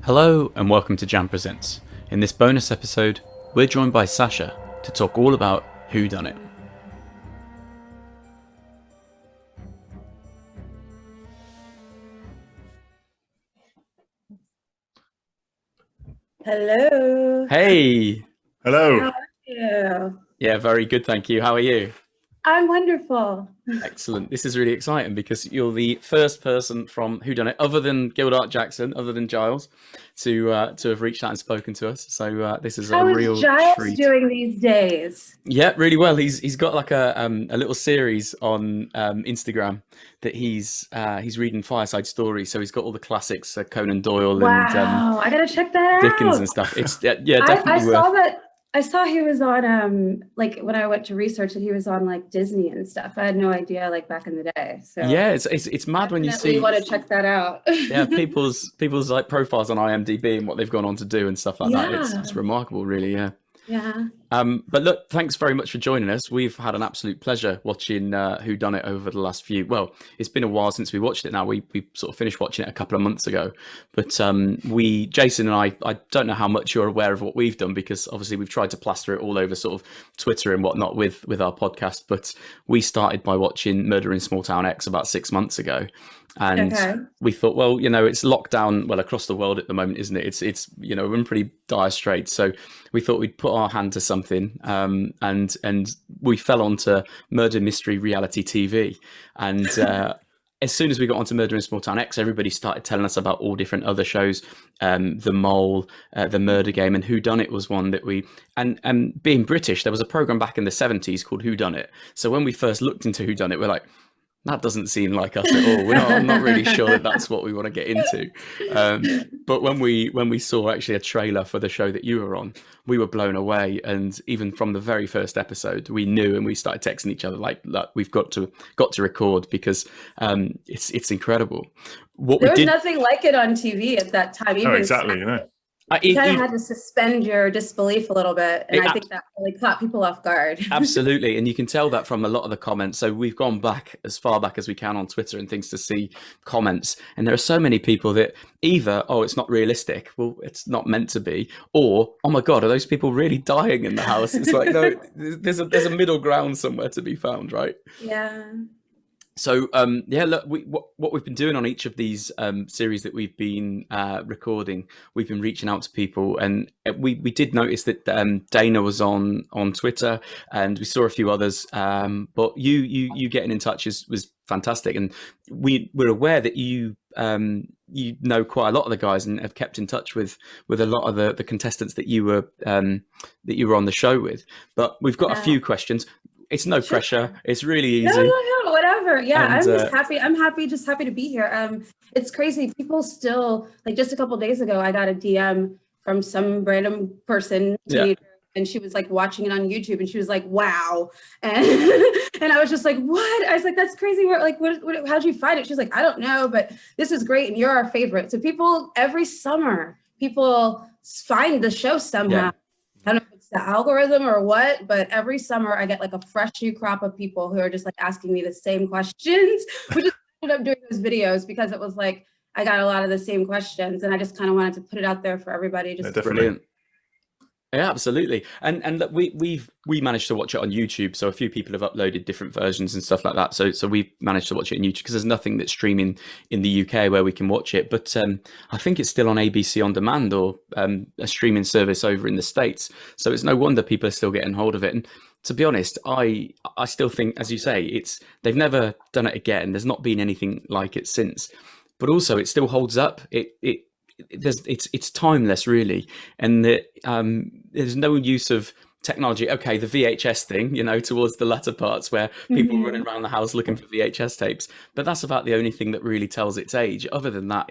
Hello and welcome to Jam Presents. In this bonus episode, we're joined by Sasha to talk all about Whodunnit. Hello. Hey! Hello. How are you? Yeah, very good, thank you. How are you? I'm wonderful. Excellent. This is really exciting because you're the first person from Whodunnit, other than Gildart Jackson, other than Giles, to have reached out and spoken to us. So this is a How real is Giles treat. doing these days? Yeah, really well. He's got like a little series on Instagram that he's reading fireside stories. So he's got all the classics, Conan Doyle Wow, I gotta check that Dickens out. and stuff. It's definitely I saw worth. that. I saw he was on like when I went to research that he was on like Disney and stuff. I had no idea like back in the day. So Yeah, it's mad when you see. want to check that out. Yeah, people's like profiles on IMDb and what they've gone on to do and stuff like that. It's remarkable, really. Yeah. Yeah. But look, thanks very much for joining us. We've had an absolute pleasure watching Whodunnit over the last few. Well, it's been a while since we watched it now. We sort of finished watching it a couple of months ago. But Jason and I don't know how much you're aware of what we've done because obviously we've tried to plaster it all over sort of Twitter and whatnot with our podcast. But we started by watching Murder in Small Town X about 6 months ago. And we thought, well, it's lockdown, across the world at the moment, isn't it? It's we're in pretty dire straits. So we thought we'd put our hand to something, and we fell onto murder mystery reality TV. And as soon as we got onto Murder in Small Town X, everybody started telling us about all different other shows, The Mole, The Murder Game, and Whodunnit was one that we. And being British, there was a program back in the 70s called Whodunnit. So when we first looked into Whodunnit, we're like, that doesn't seem like us at all. I'm not really sure that that's what we want to get into. But when we saw actually a trailer for the show that you were on, we were blown away. And even from the very first episode, we knew, and we started texting each other like we've got to record because it's incredible. There was nothing like it on TV at that time. Oh, exactly. You kind of had to suspend your disbelief a little bit, and I think that really caught people off guard. Absolutely, and you can tell that from a lot of the comments. So we've gone back as far back as we can on Twitter and things to see comments, and there are so many people that either, oh, it's not realistic, well, it's not meant to be, or, oh my God, are those people really dying in the house? It's like, no, there's a middle ground somewhere to be found, right? Yeah. So look, what we've been doing on each of these series that we've been recording, we've been reaching out to people, and we did notice that Dana was on Twitter, and we saw a few others. But you getting in touch was fantastic, and we're aware that you know quite a lot of the guys and have kept in touch with a lot of the contestants that you were on the show with. But we've got a few questions. It's no pressure. It's really easy. No, whatever. Yeah, and, I'm just happy. I'm happy to be here. It's crazy. People still, like just a couple of days ago, I got a DM from some random person, and she was like watching it on YouTube, and she was like, "Wow," and and I was just like, "What?" I was like, "That's crazy. What? How'd you find it?" She was like, "I don't know, but this is great, and you're our favorite." So people every summer, people find the show somehow. Yeah. I don't know if it's the algorithm or what, but every summer I get like a fresh new crop of people who are just like asking me the same questions. We just ended up doing those videos because it was like I got a lot of the same questions, and I just kind of wanted to put it out there for everybody. Just brilliant. Yeah, absolutely. And look, we managed to watch it on YouTube. So a few people have uploaded different versions and stuff like that. So we've managed to watch it on YouTube because there's nothing that's streaming in the UK where we can watch it. But I think it's still on ABC On Demand or a streaming service over in the States. So it's no wonder people are still getting hold of it. And to be honest, I still think, as you say, they've never done it again. There's not been anything like it since. But also it still holds up. It's timeless, really, and that there's no use of technology. Okay, the VHS thing, towards the latter parts where people running around the house looking for VHS tapes, but that's about the only thing that really tells its age. Other than that,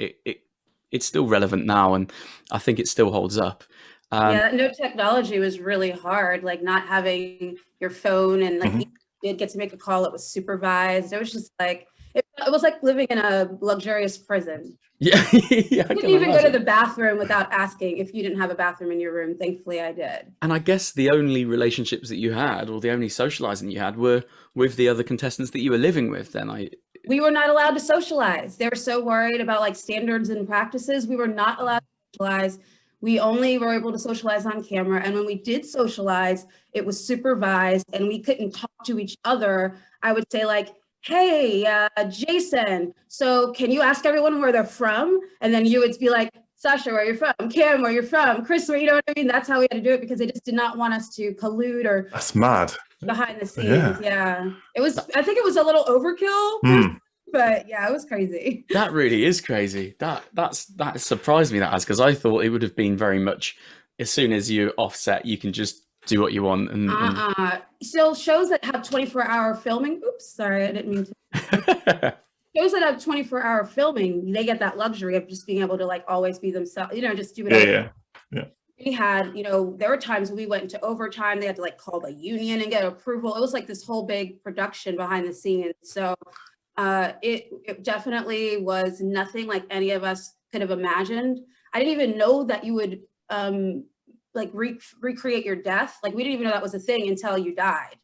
it's still relevant now, and I think it still holds up. No technology was really hard, like not having your phone, and like you did get to make a call. It was supervised. It was just like it was like living in a luxurious prison. Yeah, you couldn't even go to the bathroom without asking if you didn't have a bathroom in your room. Thankfully, I did. And I guess the only relationships that you had, or the only socializing you had, were with the other contestants that you were living with. Then we were not allowed to socialize. They were so worried about like standards and practices. We were not allowed to socialize. We only were able to socialize on camera. And when we did socialize, it was supervised and we couldn't talk to each other. I would say like, hey, Jason, so can you ask everyone where they're from? And then you would be like, Sasha, where you're from? Kim, where you're from? Chris, where, you know what I mean? That's how we had to do it because they just did not want us to collude or. That's mad. Behind the scenes, yeah. It was, I think it was a little overkill, but yeah, it was crazy. That really is crazy. That surprised me, that has, because I thought it would have been very much as soon as you're offset, you can just do what you want. And Still, shows that have 24-hour filming. Oops, sorry, I didn't mean to. Shows that have 24-hour filming, they get that luxury of just being able to like always be themselves, you know, just do whatever. Yeah. We had, you know, there were times we went into overtime. They had to like call the union and get approval. It was like this whole big production behind the scenes. So it definitely was nothing like any of us could have imagined. I didn't even know that you would like recreate your death. Like we didn't even know that was a thing until you died.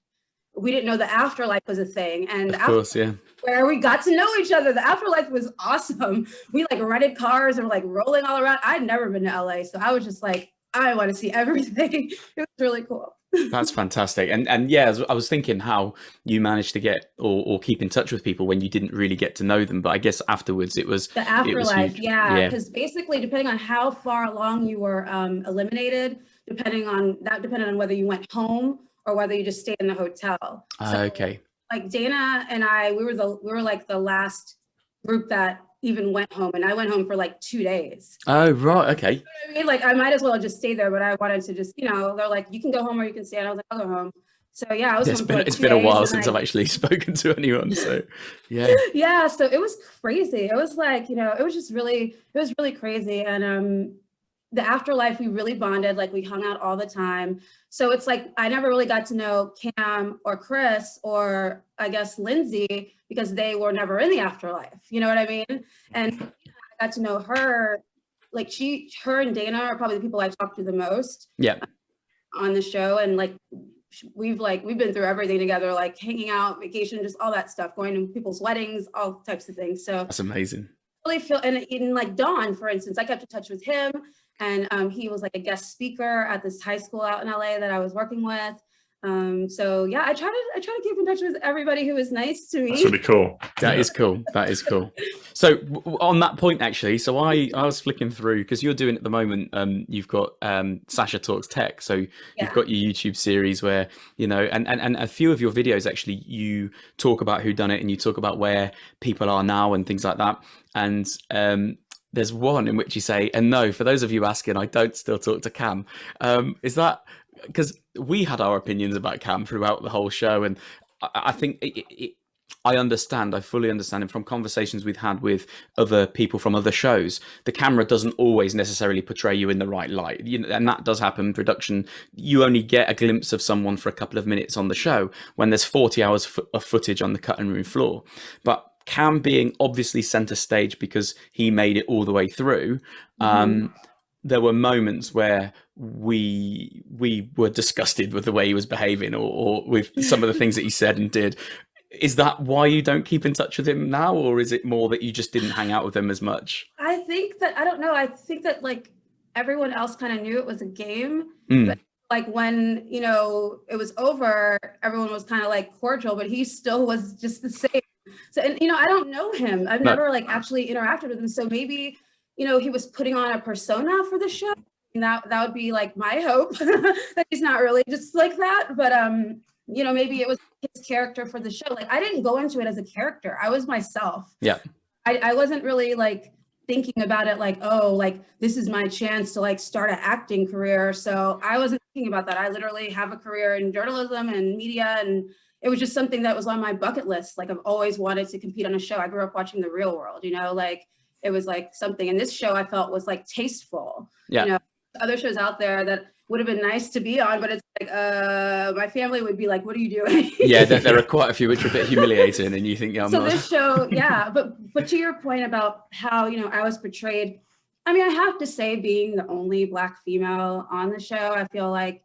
We didn't know the afterlife was a thing. And of course, yeah. Where we got to know each other. The afterlife was awesome. We like rented cars and were like rolling all around. I'd never been to LA. So I was just like, I want to see everything. It was really cool. That's fantastic. And yeah, I was thinking how you managed to get or keep in touch with people when you didn't really get to know them. But I guess afterwards it was the afterlife. Yeah. Because basically, depending on how far along you were eliminated, depending on whether you went home or whether you just stayed in the hotel. Okay. Like Dana and I, we were like the last group that even went home, and I went home for like 2 days. Oh, right. Okay. You know what I mean? Like I might as well just stay there, but I wanted to just, you know, they're like, you can go home or you can stay. And I was like, I'll go home. So yeah, I was home for like 2 days. It's been a while since I've actually spoken to anyone. So yeah. Yeah. So it was crazy. It was like, you know, it was really crazy. And the afterlife, we really bonded, like we hung out all the time. So it's like, I never really got to know Cam or Chris or I guess Lindsay because they were never in the afterlife. You know what I mean? And I got to know her, like her and Dana are probably the people I talk to the most. Yeah. On the show. And like, we've been through everything together, like hanging out, vacation, just all that stuff, going to people's weddings, all types of things. So that's amazing. Really feel, and in like Don, for instance, I kept in touch with him. And he was like a guest speaker at this high school out in LA that I was working with. So yeah, I try to keep in touch with everybody who is nice to me. That's really cool. That is cool. That is cool. So on that point, actually, so I was flicking through because you're doing at the moment. You've got Sasha Talks Tech. So you've got your YouTube series where, you know, and a few of your videos actually you talk about Whodunnit and you talk about where people are now and things like that. And there's one in which you say, and no, for those of you asking, I don't still talk to Cam. Is that because we had our opinions about Cam throughout the whole show? And I think I fully understand it from conversations we've had with other people from other shows. The camera doesn't always necessarily portray you in the right light. You know, and that does happen in production. You only get a glimpse of someone for a couple of minutes on the show when there's 40 hours of footage on the cutting room floor. But Cam being obviously center stage because he made it all the way through. There were moments where we were disgusted with the way he was behaving or with some of the things that he said and did. Is that why you don't keep in touch with him now? Or is it more that you just didn't hang out with him as much? I think that, I don't know. I think that like everyone else kind of knew it was a game. But like when, you know, it was over, everyone was kind of like cordial, but he still was just the same. So, and, you know, I don't know him. I've never like actually interacted with him. So maybe, you know, he was putting on a persona for the show. And that would be like my hope that he's not really just like that. But, you know, maybe it was his character for the show. Like I didn't go into it as a character. I was myself. Yeah. I wasn't really like thinking about it like, oh, like this is my chance to like start an acting career. So I wasn't thinking about that. I literally have a career in journalism and media, and it was just something that was on my bucket list. Like I've always wanted to compete on a show. I grew up watching The Real World, you know, like it was like something, and this show I felt was like tasteful. Yeah. You know, other shows out there that would have been nice to be on, but it's like, my family would be like, what are you doing? Yeah, there are quite a few which are a bit humiliating, and you think, yeah, I'm so not. This show, yeah, but to your point about how, you know, I was portrayed, I mean, I have to say being the only Black female on the show, I feel like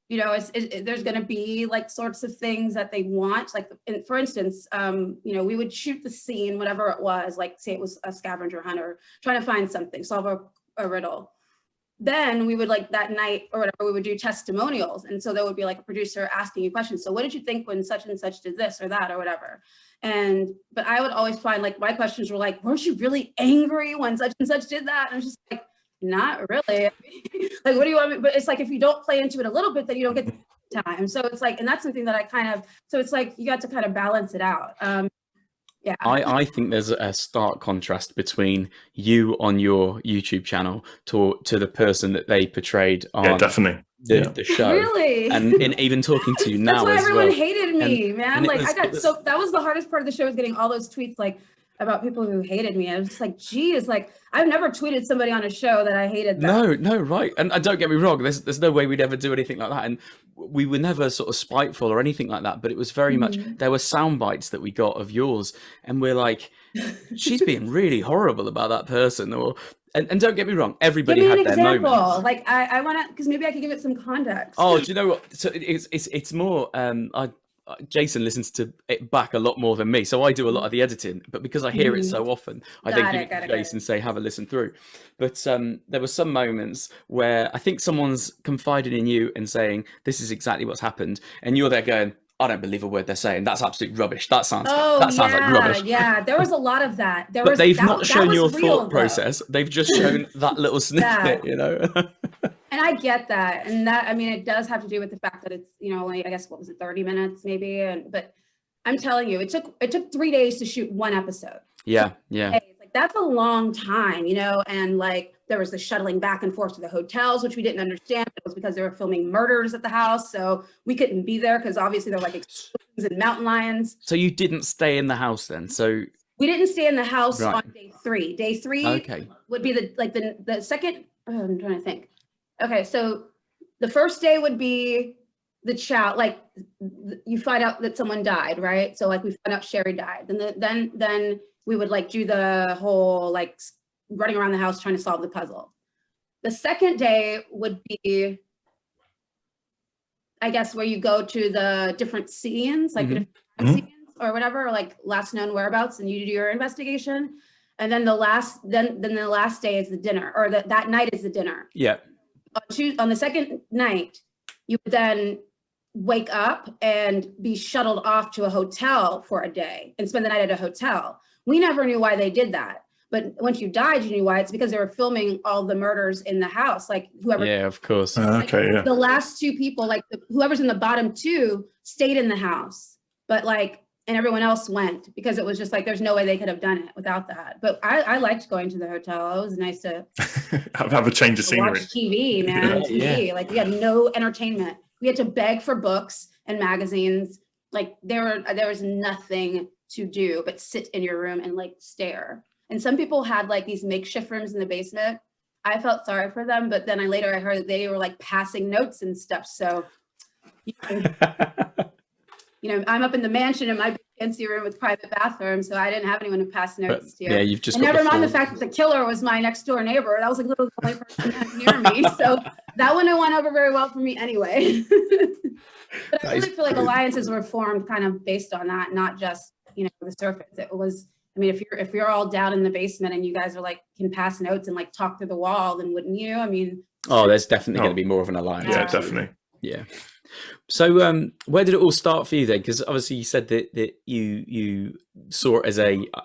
you know, there's going to be like sorts of things that they want. Like, for instance, you know, we would shoot the scene, whatever it was, like say it was a scavenger hunter trying to find something, solve a riddle. Then we would, like that night or whatever, we would do testimonials. And so there would be like a producer asking you questions. So what did you think when such and such did this or that or whatever? But I would always find like my questions were like, weren't you really angry when such and such did that? And I was just like, not really. Like, what do you want me? But it's like, if you don't play into it a little bit, then you don't get the time. So it's like, and that's something that I kind of, so it's like, you got to kind of balance it out. Yeah. I think there's a stark contrast between you on your YouTube channel to the person that they portrayed on definitely. The show. Really? And even talking to you now That's why as everyone well. hated me, man. And like that was the hardest part of the show, was getting all those tweets like about people who hated me. I was just like, geez, like I've never tweeted somebody on a show that I hated them. No, right. And don't get me wrong, there's no way we'd ever do anything like that. And we were never sort of spiteful or anything like that, but it was very much, there were sound bites that we got of yours, and we're like, she's being really horrible about that person. And don't get me wrong, everybody had their moments. Like I want to, because maybe I could give it some context. Oh, do you know what? So it's more, Jason listens to it back a lot more than me, so I do a lot of the editing. But because I hear it so often, I then give it to Jason and say, have a listen through. But there were some moments where I think someone's confided in you and saying, this is exactly what's happened, and you're there going, I don't believe a word they're saying. That's absolute rubbish. That sounds like rubbish. Yeah, there was a lot of that. But they've not shown your thought process. They've just shown that little snippet, you know. And I get that. And that, I mean, it does have to do with the fact that it's, you know, only, I guess, what was it, 30 minutes maybe? But I'm telling you, it took 3 days to shoot one episode. Yeah. Like, that's a long time, you know, and like there was the shuttling back and forth to the hotels, which we didn't understand. It was because they were filming murders at the house. So we couldn't be there because obviously they're like explosions and mountain lions. So you didn't stay in the house then? So we didn't stay in the house on day 3. Day 3 would be the second, I'm trying to think. Okay, so the first day would be the child, like you find out that someone died, right? So like we found out Sherry died. Then we would like do the whole like running around the house trying to solve the puzzle. The second day would be, I guess, where you go to the different scenes, like the different scenes or whatever, or like last known whereabouts, and you do your investigation. And then the last day is the dinner, or that night is the dinner. Yeah. On the second night, you would then wake up and be shuttled off to a hotel for a day and spend the night at a hotel. We never knew why they did that. But once you died, you knew why. It's because they were filming all the murders in the house. Like whoever. Yeah, of course. The last 2 people, like whoever's in the bottom 2, stayed in the house. But like, and everyone else went, because it was just like, there's no way they could have done it without that. But I liked going to the hotel. It was nice to have a change of scenery. Watch TV, man. TV. Like we had no entertainment. We had to beg for books and magazines. Like there was nothing to do but sit in your room and like stare. And some people had like these makeshift rooms in the basement. I felt sorry for them, but then I heard that they were like passing notes and stuff. So you know, I'm up in the mansion in my big fancy room with private bathroom, so I didn't have anyone to pass notes to. Yeah, you've just. And never mind the fact that the killer was my next door neighbor. That was like literally the only person near me, so that wouldn't have went over very well for me anyway. But I really feel like alliances were formed kind of based on that, not just, you know, the surface. It was, I mean, if you're all down in the basement and you guys are like can pass notes and like talk through the wall, then wouldn't you? I mean. Oh, there's definitely going to be more of an alliance. Yeah, definitely. Yeah. So where did it all start for you then? Because obviously you said that you saw it as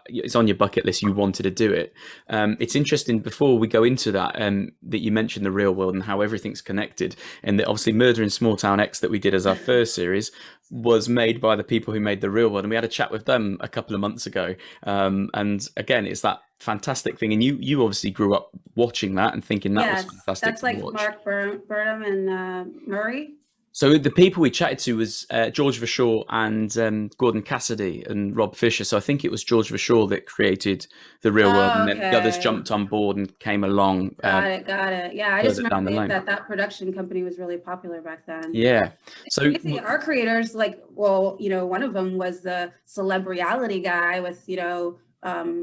it's on your bucket list, you wanted to do it. It's interesting, before we go into that, that you mentioned the real world and how everything's connected, and that obviously Murder in Small Town X that we did as our first series was made by the people who made the real world, and we had a chat with them a couple of months ago. And again, it's that fantastic thing, and you obviously grew up watching that and thinking that was fantastic. That's like Mark Burnham and Murray. So the people we chatted to was George Verschaw and Gordon Cassidy and Rob Fisher. So I think it was George Verschaw that created the real world, and then the others jumped on board and came along. Got it. Yeah, I just remember that production company was really popular back then. Yeah. So our creators, like, well, you know, one of them was the Celebriality guy with, you know,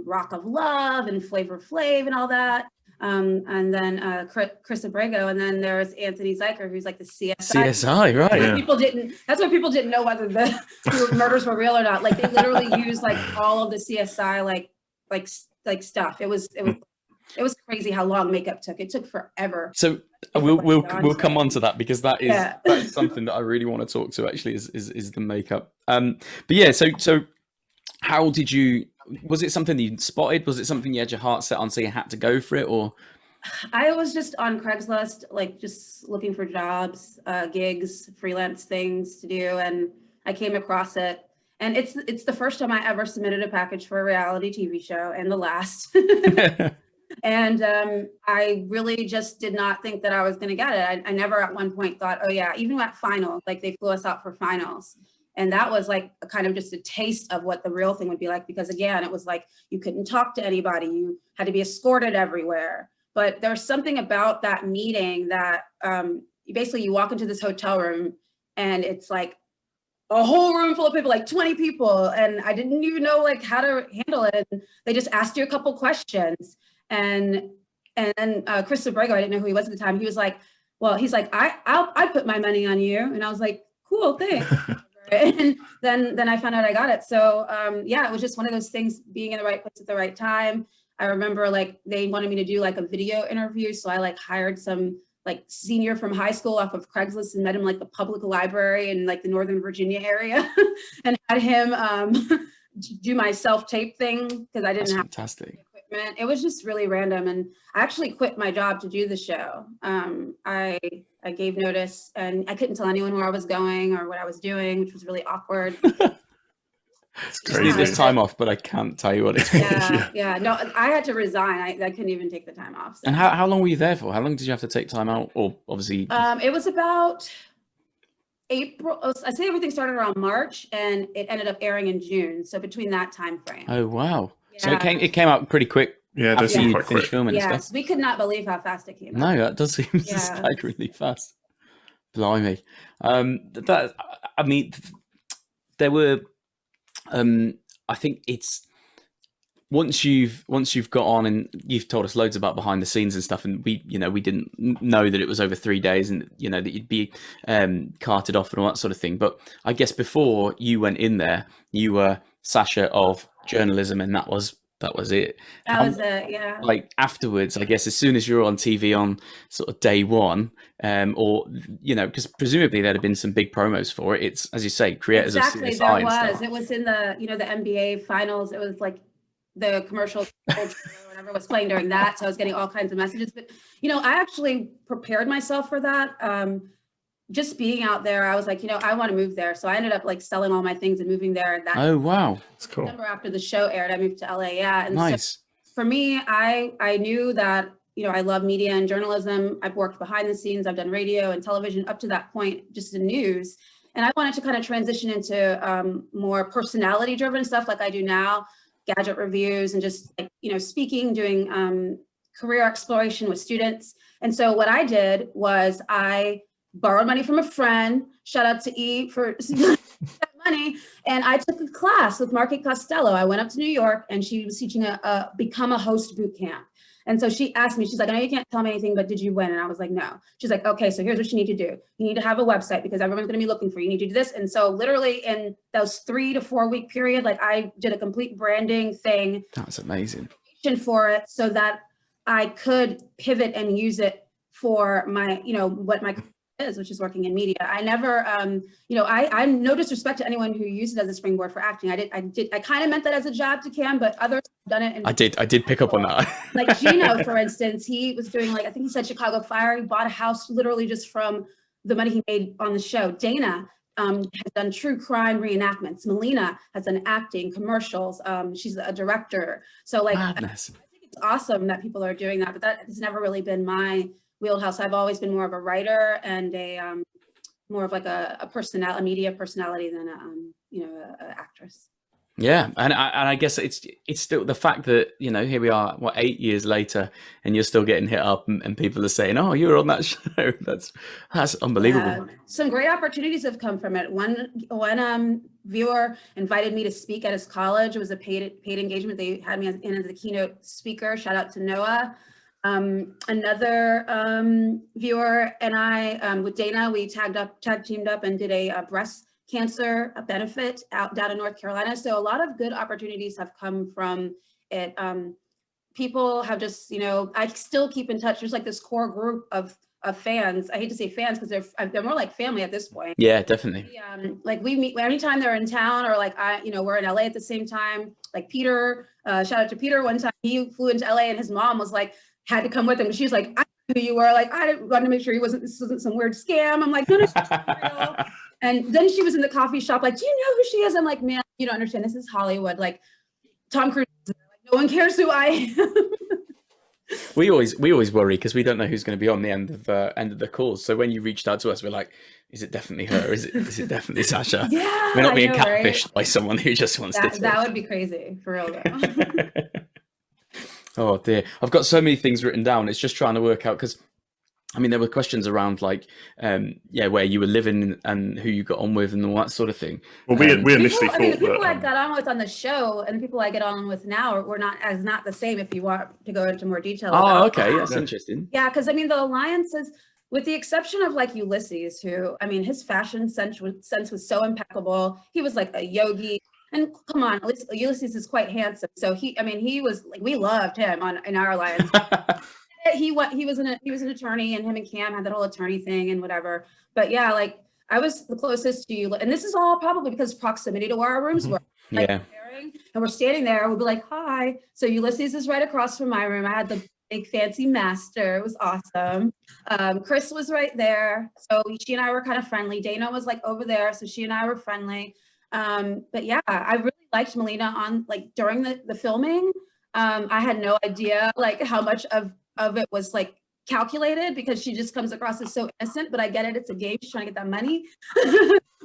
Rock of Love and Flavor Flav and all that. and then Chris Abrego, and then there's Anthony Zeiker, who's like the CSI. CSI, right? Yeah. People didn't. That's why people didn't know whether the murders were real or not. Like they literally used like all of the CSI like stuff. It was crazy how long makeup took. It took forever. So we'll come on to that, because that is something that I really want to talk to, actually, is the makeup. But yeah, so how did you? Was it something that you spotted? Was it something you had your heart set on, so you had to go for it, or? I was just on Craigslist, like just looking for jobs, gigs, freelance things to do, and I came across it. And it's the first time I ever submitted a package for a reality TV show, and the last. And I really just did not think that I was going to get it. I never at one point thought, oh yeah, even at finals, like they flew us out for finals. And that was like a kind of just a taste of what the real thing would be like, because again, it was like you couldn't talk to anybody. You had to be escorted everywhere. But there's something about that meeting that you walk into this hotel room and it's like a whole room full of people, like 20 people. And I didn't even know like how to handle it. And they just asked you a couple questions. And then Chris Abrego, I didn't know who he was at the time. He was like, well, he's like, I put my money on you. And I was like, cool, thanks. And then I found out I got it. So yeah, it was just one of those things, being in the right place at the right time. I remember like they wanted me to do like a video interview. So I like hired some like senior from high school off of Craigslist and met him like the public library in like the Northern Virginia area and had him do my self-tape thing, because I didn't have fantastic equipment. It was just really random. And I actually quit my job to do the show. I gave notice and I couldn't tell anyone where I was going or what I was doing, which was really awkward. Just need this time off, but I can't tell you what it's for. Yeah. No, I had to resign. I couldn't even take the time off. So. And how long were you there for? How long did you have to take time out? Or obviously, it was about April. I say everything started around March, and it ended up airing in June. So between that time frame. Oh wow! Yeah. So it came out pretty quick. Yeah, after you finished filming and stuff. We could not believe how fast it came out. No, that does seem staggeringly fast. Blimey. I mean, there were. I think it's once you've got on, and you've told us loads about behind the scenes and stuff, and we didn't know that it was over 3 days, and that you'd be carted off and all that sort of thing. But I guess before you went in there, you were Sasha of journalism, and that was it. That was it, yeah. Like afterwards, I guess as soon as you're on TV on sort of day one, or because presumably there'd have been some big promos for it. It's, as you say, creators of CSI. Exactly, there was. It was in the the NBA finals. It was like the commercial or whatever was playing during that. So I was getting all kinds of messages. But I actually prepared myself for that. Just being out there, I was like, I want to move there. So I ended up like selling all my things and moving there. Oh, wow. That's cool. September after the show aired, I moved to LA. Yeah. And nice. So for me, I knew that, I love media and journalism. I've worked behind the scenes. I've done radio and television up to that point, just in news. And I wanted to kind of transition into more personality driven stuff like I do now, gadget reviews and just like, speaking, doing career exploration with students. And so what I did was I borrowed money from a friend, shout out to E for money. And I took a class with Market Costello. I went up to New York and she was teaching a become a host boot camp. And so she asked me, she's like, I know you can't tell me anything, but did you win? And I was like, no. She's like, okay, so here's what you need to do. You need to have a website because everyone's going to be looking for you. You need to do this. And so literally in those 3 to 4 week period, like I did a complete branding thing. That's amazing. For it so that I could pivot and use it for my, what my is, which is working in media. I never, I'm no disrespect to anyone who used it as a springboard for acting. I kind of meant that as a job to Cam, but others have done it. And I did pick up on that. Like Gino, for instance, he was doing I think he said Chicago Fire. He bought a house literally just from the money he made on the show. Dana has done true crime reenactments. Melina has done acting, commercials. She's a director. So madness. I think it's awesome that people are doing that, but that has never really been my wheelhouse. I've always been more of a writer and a more of like a media personality than a actress. Yeah, and I guess it's still the fact that here we are, 8 years later, and you're still getting hit up, and people are saying, "Oh, you were on that show." That's unbelievable. Some great opportunities have come from it. One viewer invited me to speak at his college. It was a paid engagement. They had me in as the keynote speaker. Shout out to Noah. Another viewer and I, with Dana, we tag teamed up and did a breast cancer benefit down in North Carolina. So a lot of good opportunities have come from it. People have just, I still keep in touch. There's like this core group of fans. I hate to say fans because they're more like family at this point. Yeah, definitely. Like we meet anytime they're in town, or like we're in LA at the same time. Like Peter, shout out to Peter. One time he flew into LA and his mom was like, had to come with him. But she was like, I knew who you were. Like, I wanted to make sure this wasn't some weird scam. I'm like, no, real. And then she was in the coffee shop, like, do you know who she is? I'm like, man, you don't understand. This is Hollywood. Like Tom Cruise, like, no one cares who I am. We always worry because we don't know who's going to be on the end of the calls. So when you reached out to us, we're like, is it definitely her? Is it definitely Sasha? Yeah, we're not being catfished by someone who just wants to. That would be crazy for real though. Oh dear, I've got so many things written down. It's just trying to work out because, I mean, there were questions around like, where you were living and who you got on with and all that sort of thing. Well, we initially thought the people I got on with on the show and the people I get on with now were not the same. If you want to go into more detail. Oh, okay, that's interesting. Yeah, because I mean, the alliances, with the exception of like Ulysses, who, I mean, his fashion sense was so impeccable. He was like a yogi. And come on, Ulysses is quite handsome. So he was like, we loved him in our alliance. he was an attorney, and him and Cam had that whole attorney thing and whatever. But yeah, like I was the closest to you, and this is all probably because proximity to where our rooms were. Like, yeah. And we're standing there. We'll be like, hi. So Ulysses is right across from my room. I had the big fancy master. It was awesome. Chris was right there. So she and I were kind of friendly. Dana was like over there. So she and I were friendly. But yeah, I really liked Melina on like during the filming. I had no idea like how much of it was like calculated, because she just comes across as so innocent, but I get it. It's a game. She's trying to get that money.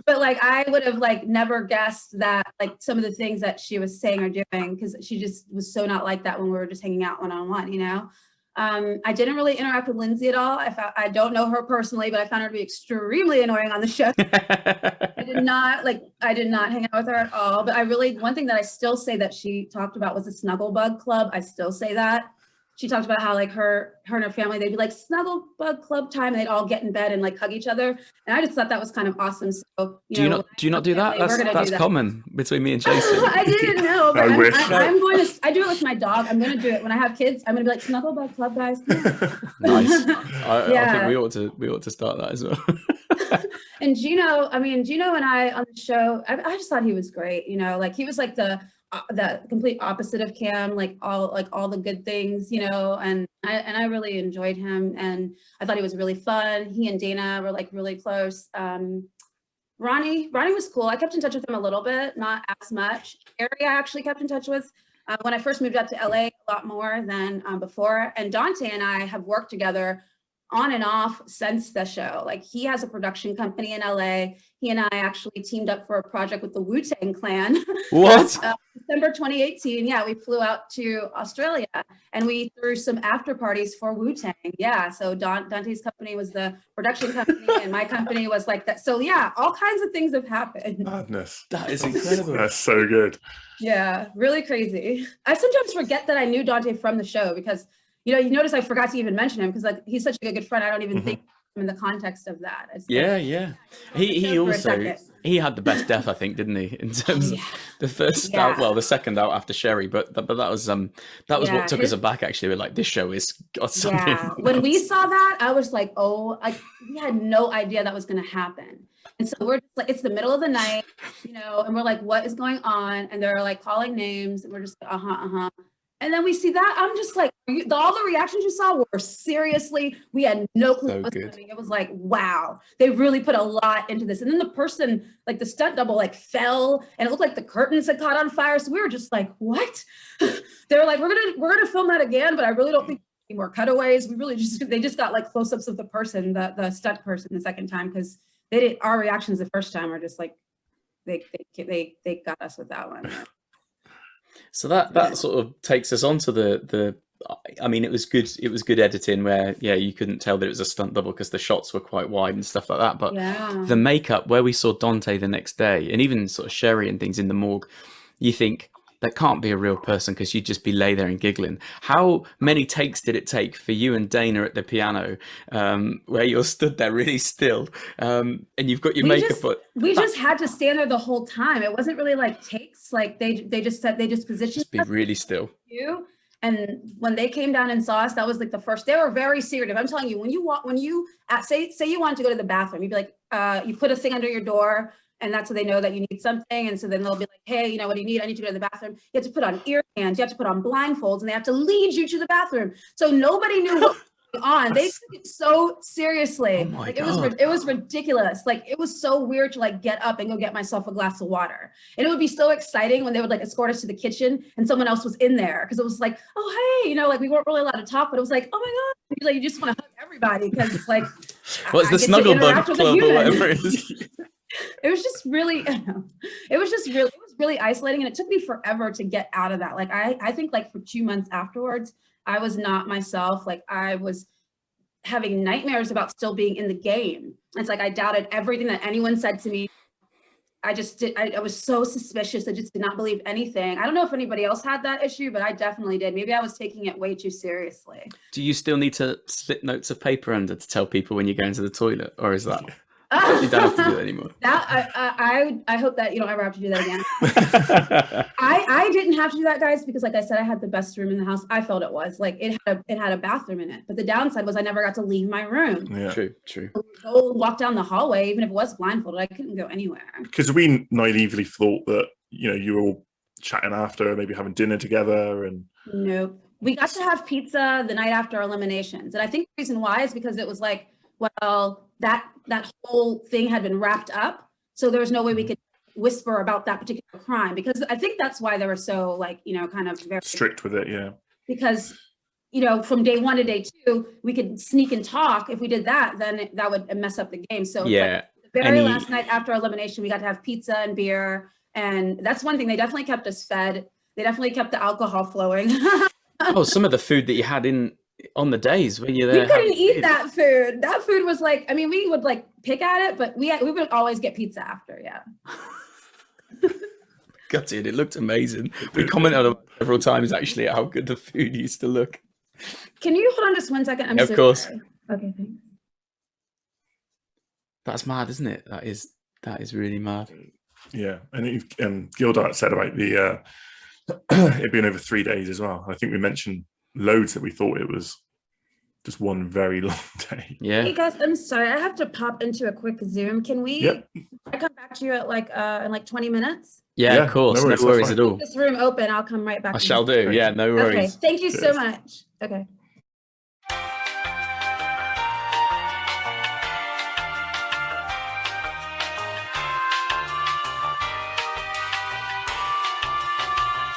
But like, I would have like never guessed that like some of the things that she was saying or doing, because she just was so not like that when we were just hanging out one-on-one, I didn't really interact with Lindsay at all. I don't know her personally, but I found her to be extremely annoying on the show. I did not hang out with her at all. But one thing that I still say that she talked about was the Snuggle Bug Club. I still say that. She talked about how like her and her family, they'd be like Snuggle Bug Club time, and they'd all get in bed and like hug each other. And I just thought that was kind of awesome. So do you not do that? That's common between me and Jason. I didn't know, but I'm going to. I do it with my dog. I'm going to do it when I have kids. I'm going to be like Snuggle Bug Club, guys. Nice. I think we ought to start that as well. And Gino and I on the show, I just thought he was great. Like he was like the complete opposite of Cam, like all the good things, and I really enjoyed him, and I thought he was really fun. He and Dana were like really close. Ronnie was cool. I kept in touch with him a little bit, not as much. Gary, I actually kept in touch with when I first moved out to LA a lot more than before. And Dante and I have worked together on and off since the show. Like he has a production company in LA. He and I actually teamed up for a project with the Wu-Tang Clan. What? December 2018. Yeah, we flew out to Australia and we threw some after parties for Wu-Tang. Yeah, so Dante's company was the production company and my company was like that. So yeah, all kinds of things have happened. Madness. That is incredible. That's so good. Yeah, really crazy. I sometimes forget that I knew Dante from the show because you notice I forgot to even mention him because like he's such a good friend. I don't even think in the context of that. Yeah. He also had the best death, I think, didn't he? In terms of the first out, the second out after Sherry, but that was what took us aback. Actually, we're like, this show is got something. Yeah. When we saw that, I was like, we had no idea that was going to happen. And so we're just like, it's the middle of the night, and we're like, what is going on? And they're like calling names, and we're just like, And then we see that. I'm just like, all the reactions you saw were seriously, we had no clue what was happening. It was like, wow, they really put a lot into this. And then the person, like the stunt double, like fell and it looked like the curtains had caught on fire. So we were just like, what? They were like, we're gonna film that again, but I really don't think any more cutaways. They just got like close-ups of the person, the stunt person the second time, because our reactions the first time were just like, they got us with that one. So that sort of takes us on to the I mean, it was good editing where you couldn't tell that it was a stunt double because the shots were quite wide and stuff like that, but the makeup where we saw Dante the next day and even sort of Sherry and things in the morgue, you think that can't be a real person because you'd just be lay there and giggling. How many takes did it take for you and Dana at the piano, where you're stood there really still, and you've got your makeup on? We just had to stand there the whole time. It wasn't really like takes. Like they just positioned. Just be really still. And when they came down and saw us, that was like the first. They were very serious. I'm telling you, when you say you wanted to go to the bathroom, you'd be like, you put a thing under your door, and that's so they know that you need something. And so then they'll be like, hey, what do you need? I need to go to the bathroom. You have to put on ear hands. You have to put on blindfolds, and they have to lead you to the bathroom. So nobody knew what was going on. They took it so seriously. Oh my God. It was ridiculous. Like, it was so weird to like get up and go get myself a glass of water. And it would be so exciting when they would like escort us to the kitchen and someone else was in there. Cause it was like, oh, hey, like we weren't really allowed to talk, but it was like, oh my God. Like, you just want to hug everybody. Cause it's like, what's the Snuggle Bug Club or whatever it is? It was just really, it was really isolating, and it took me forever to get out of that. Like, I think like for 2 months afterwards, I was not myself. Like, I was having nightmares about still being in the game. It's like, I doubted everything that anyone said to me. I was so suspicious. I just did not believe anything. I don't know if anybody else had that issue, but I definitely did. Maybe I was taking it way too seriously. Do you still need to slip notes of paper under to tell people when you're going to the toilet, or is that... You don't have to do that anymore. I hope that you don't ever have to do that again. I didn't have to do that, guys, because like I said, I had the best room in the house. I felt it was like it had a bathroom in it, but the downside was I never got to leave my room. Yeah. True. Go walk down the hallway, even if it was blindfolded, I couldn't go anywhere. Because we naively thought that you were all chatting after, maybe having dinner together, and nope. We got to have pizza the night after eliminations, and I think the reason why is because it was like, well, that whole thing had been wrapped up, so there was no way we could whisper about that particular crime, because I think that's why they were so like, kind of very strict with it. Yeah, because from day 1 to day 2 we could sneak and talk. If we did that, then that would mess up the game. So yeah, like the very last night after elimination, we got to have pizza and beer, and that's one thing. They definitely kept us fed. They definitely kept the alcohol flowing. Oh, some of the food that you had on the days when you're there. We couldn't eat that food. That food was like, I mean, we would like pick at it, but we would always get pizza after. Yeah. Got it. It looked amazing. We commented on it several times actually how good the food used to look. Can you hold on just 1 second? Of course. Sorry. Okay, thanks. That's mad, isn't it? That is really mad. Yeah, and Gildart said about the it being over 3 days as well. I think we mentioned loads that we thought it was just one very long day. Yeah. Hey guys, I'm sorry. I have to pop into a quick Zoom. Can we? Yep. I come back to you at like in like 20 minutes? Yeah, of course. No worries at all. Keep this room open. I'll come right back. I shall do. Yeah, no worries. Okay. Thank you so much. Okay.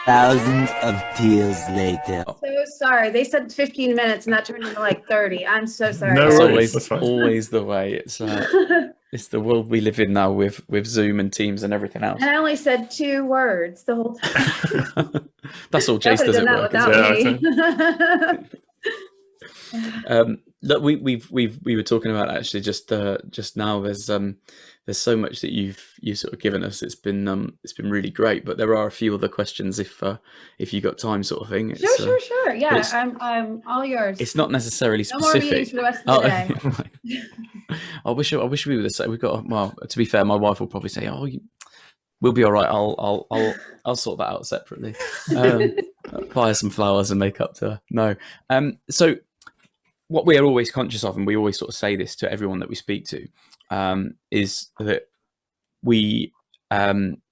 Thousands of tears later. So sorry. They said 15 minutes and that turned into like 30. I'm so sorry. No worries. It's always the way. It's the world we live in now with Zoom and Teams and everything else. And I only said 2 words the whole time. That's all Jace does at work. Look, we were talking about actually just now. There's so much that you've sort of given us. It's been really great. But there are a few other questions if you got time, sort of thing. Sure. Yeah, I'm all yours. It's not necessarily specific. No more meetings for the rest of the day. I wish we were the same. We've got, well, to be fair, my wife will probably say, "Oh, we'll be all right. I'll sort that out separately. Buy her some flowers and make up to her." No. So what we are always conscious of, and we always sort of say this to everyone that we speak to, is that we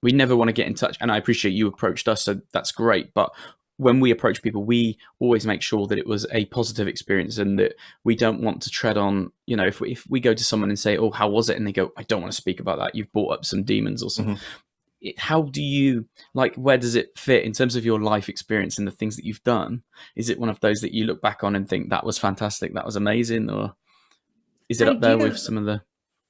never want to get in touch. And I appreciate you approached us, so that's great. But when we approach people, we always make sure that it was a positive experience and that we don't want to tread on, if we go to someone and say, "Oh, how was it?" and they go, "I don't want to speak about that. You've brought up some demons or something." How do you, where does it fit in terms of your life experience and the things that you've done? Is it one of those that you look back on and think that was fantastic, that was amazing, or is it up there with some of the...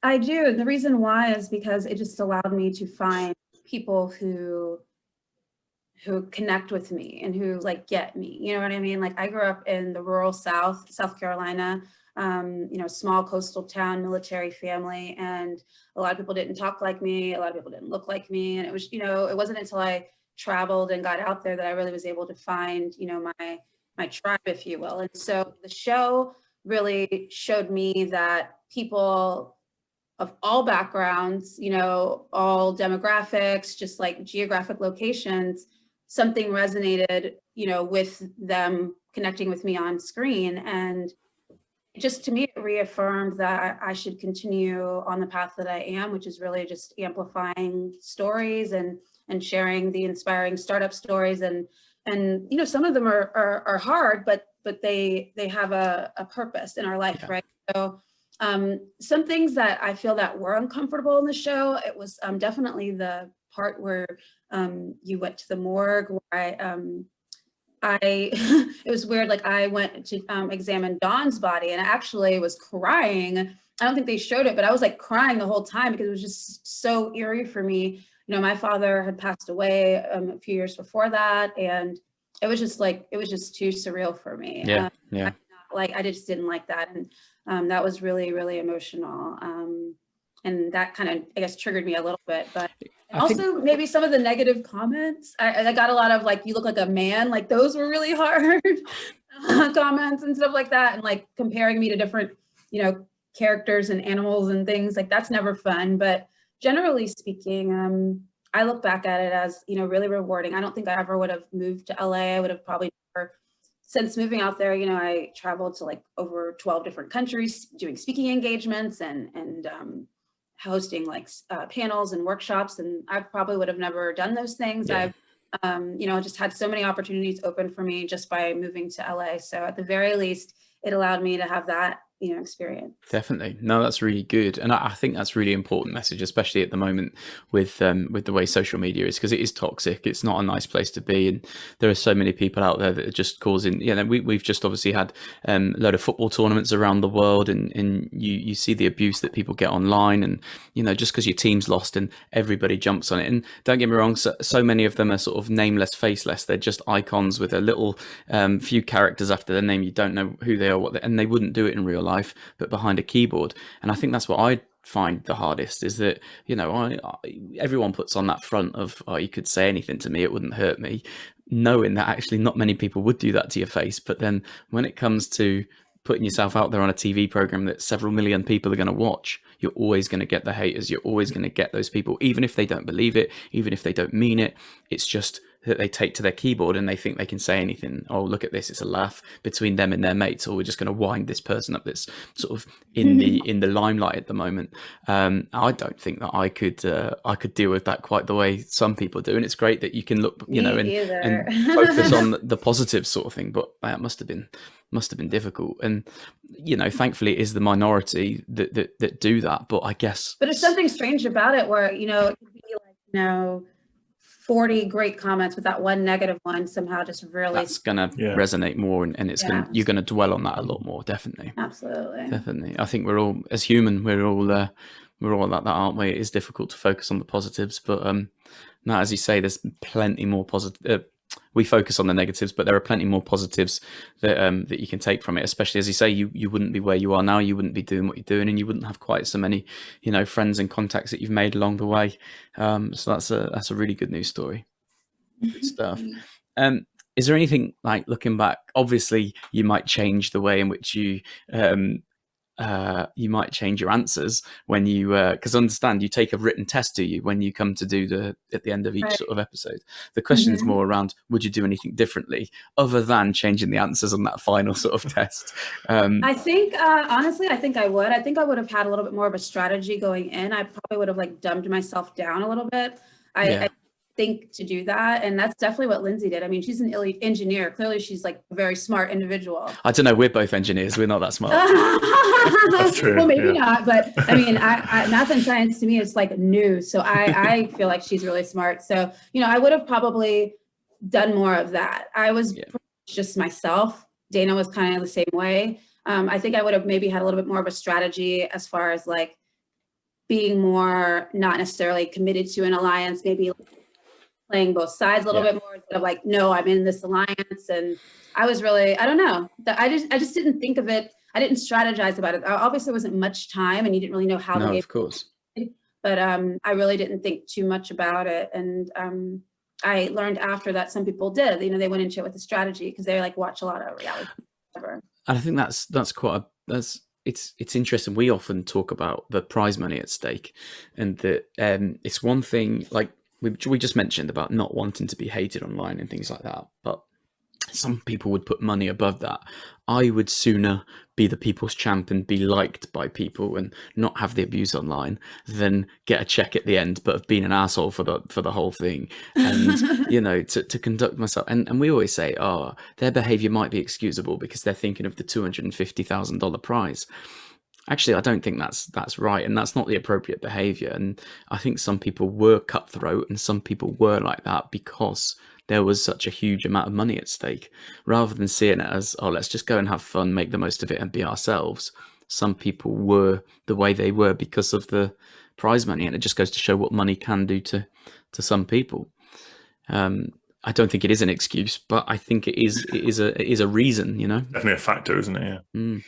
I do. The reason why is because it just allowed me to find people who connect with me and who get me. You know what I mean? I grew up in the rural South Carolina, small coastal town, military family, and a lot of people didn't talk like me. A lot of people didn't look like me. And it was, it wasn't until I traveled and got out there that I really was able to find, you know, my tribe, if you will. And so the show really showed me that people of all backgrounds, you know, all demographics, just like geographic locations, something resonated, you know, with them connecting with me on screen. And just to me, it reaffirmed that I should continue on the path that I am, which is really just amplifying stories and sharing the inspiring startup stories. And you know, some of them are hard, but they have a purpose in our life, right? So some things that I feel that were uncomfortable in the show, it was definitely the part where you went to the morgue, where it was weird. Like I went to examine Dawn's body, and I actually was crying. I don't think they showed it, but I was like crying the whole time because it was just so eerie for me. You know, my father had passed away a few years before that, and it was just too surreal for me. I just didn't like that, and that was really, really emotional. And that kind of, I guess, triggered me a little bit, but also maybe some of the negative comments. I got a lot of like, you look like a man, like those were really hard comments and stuff like that. And like comparing me to different, you know, characters and animals and things like that's never fun. But generally speaking, I look back at it as, you know, really rewarding. I don't think I ever would have moved to LA. I would have probably never, since moving out there, you know, I traveled to like over 12 different countries doing speaking engagements and hosting like panels and workshops, and I probably would have never done those things. I've you know, just had so many opportunities open for me just by moving to LA. So at the very least, it allowed me to have that, you know, experience. Definitely. No, that's really good. And I think that's really important message, especially at the moment with the way social media is, because it is toxic. It's not a nice place to be. And there are so many people out there that are just causing, you know, we've just obviously had a load of football tournaments around the world, and you see the abuse that people get online, and, you know, just because your team's lost and everybody jumps on it. And don't get me wrong, so many of them are sort of nameless, faceless. They're just icons with a little few characters after their name. You don't know who they are, and they wouldn't do it in real life, but behind a keyboard. And I think that's what I find the hardest, is that, you know, everyone puts on that front of, oh, you could say anything to me, it wouldn't hurt me, knowing that actually not many people would do that to your face. But then when it comes to putting yourself out there on a TV program that several million people are going to watch, you're always going to get the haters. You're always going to get those people, even if they don't believe it, even if they don't mean it. It's just that they take to their keyboard and they think they can say anything. Oh, look at this, it's a laugh between them and their mates, or we're just going to wind this person up that's sort of in the limelight at the moment. I don't think that I could deal with that quite the way some people do. And it's great that you can look, you know, and focus on the positive sort of thing, but that must have been difficult. And, you know, thankfully it is the minority that do that. But I guess, but there's something strange about it where, you know, it could be like, you know, 40 great comments, but that one negative one somehow just really, that's gonna resonate more, and it's gonna, you're gonna dwell on that a lot more. Definitely. I think we're all, as human, we're all like that, aren't we? It is difficult to focus on the positives, but no, as you say, there's plenty more positive. We focus on the negatives, but there are plenty more positives that you can take from it. Especially, as you say, you wouldn't be where you are now. You wouldn't be doing what you're doing, and you wouldn't have quite so many, you know, friends and contacts that you've made along the way. So that's a really good news story. Good stuff. Is there anything, like, looking back? Obviously, you might change the way in which you might change your answers when you, because understand, you take a written test, do you, when you come to do at the end of each sort of episode? The question is more around, would you do anything differently other than changing the answers on that final sort of test? I think, honestly, I think I would have had a little bit more of a strategy going in. I probably would have like dumbed myself down a little bit. I think to do that, and that's definitely what Lindsay did. I mean, she's an engineer. Clearly she's like a very smart individual. I don't know, we're both engineers, we're not that smart. That's true. Well, maybe not, but I mean, I math and science to me is like new, so I feel like she's really smart. So, you know, I would have probably done more of that. I was just myself. Dana was kind of the same way. I think I would have maybe had a little bit more of a strategy as far as like being more not necessarily committed to an alliance, maybe playing both sides a little bit more instead of like, no, I'm in this alliance. And I was really, I don't know, I just didn't think of it. I didn't strategize about it. Obviously there wasn't much time and you didn't really know how to of course. But I really didn't think too much about it. And I learned after that some people did, you know, they went into it with a strategy because they like watch a lot of reality. And I think that's quite it's interesting. We often talk about the prize money at stake, and that it's one thing, like we just mentioned about not wanting to be hated online and things like that, but some people would put money above that. I would sooner be the people's champ and be liked by people and not have the abuse online than get a check at the end but have been an asshole for the whole thing. And you know, to conduct myself, and we always say, oh, their behavior might be excusable because they're thinking of the $250,000 prize. Actually, I don't think that's right, and that's not the appropriate behavior. And I think some people were cutthroat and some people were like that because there was such a huge amount of money at stake. Rather than seeing it as, oh, let's just go and have fun, make the most of it and be ourselves, some people were the way they were because of the prize money. And it just goes to show what money can do to some people. I don't think it is an excuse, but I think it is a reason, you know. Definitely a factor, isn't it? Yeah. Mm.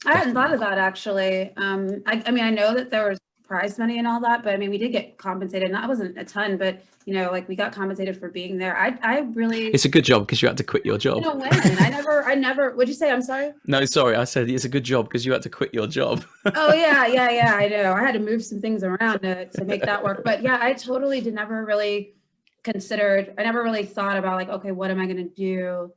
I hadn't thought of that, actually. I mean, I know that there was prize money and all that, but I mean, we did get compensated. Not, it wasn't a ton, but you know, like we got compensated for being there. I really. It's a good job because you had to quit your job. You know, when I never. What'd you say? I'm sorry. No, sorry. I said it's a good job because you had to quit your job. Oh yeah. I know. I had to move some things around to make that work. But yeah, I totally never really considered. I never really thought about like, okay, what am I going to do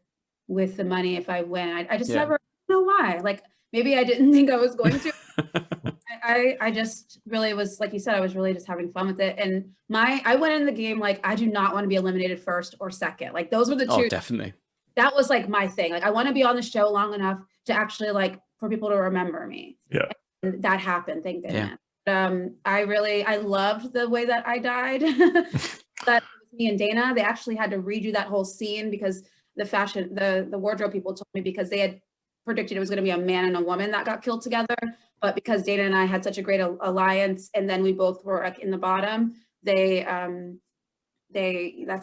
with the money if I win? I just never know why. Like. Maybe I didn't think I was going to. I just really was, like you said, I was really just having fun with it. And I went in the game like, I do not want to be eliminated first or second. Like those were the two. Oh, definitely. That was like my thing. Like I want to be on the show long enough to actually like for people to remember me. Yeah. And that happened, thank goodness. Yeah. I loved the way that I died. That was me and Dana. They actually had to redo that whole scene because the wardrobe people told me because they had predicted it was going to be a man and a woman that got killed together, but because Dana and I had such a great alliance, and then we both were like in the bottom, that's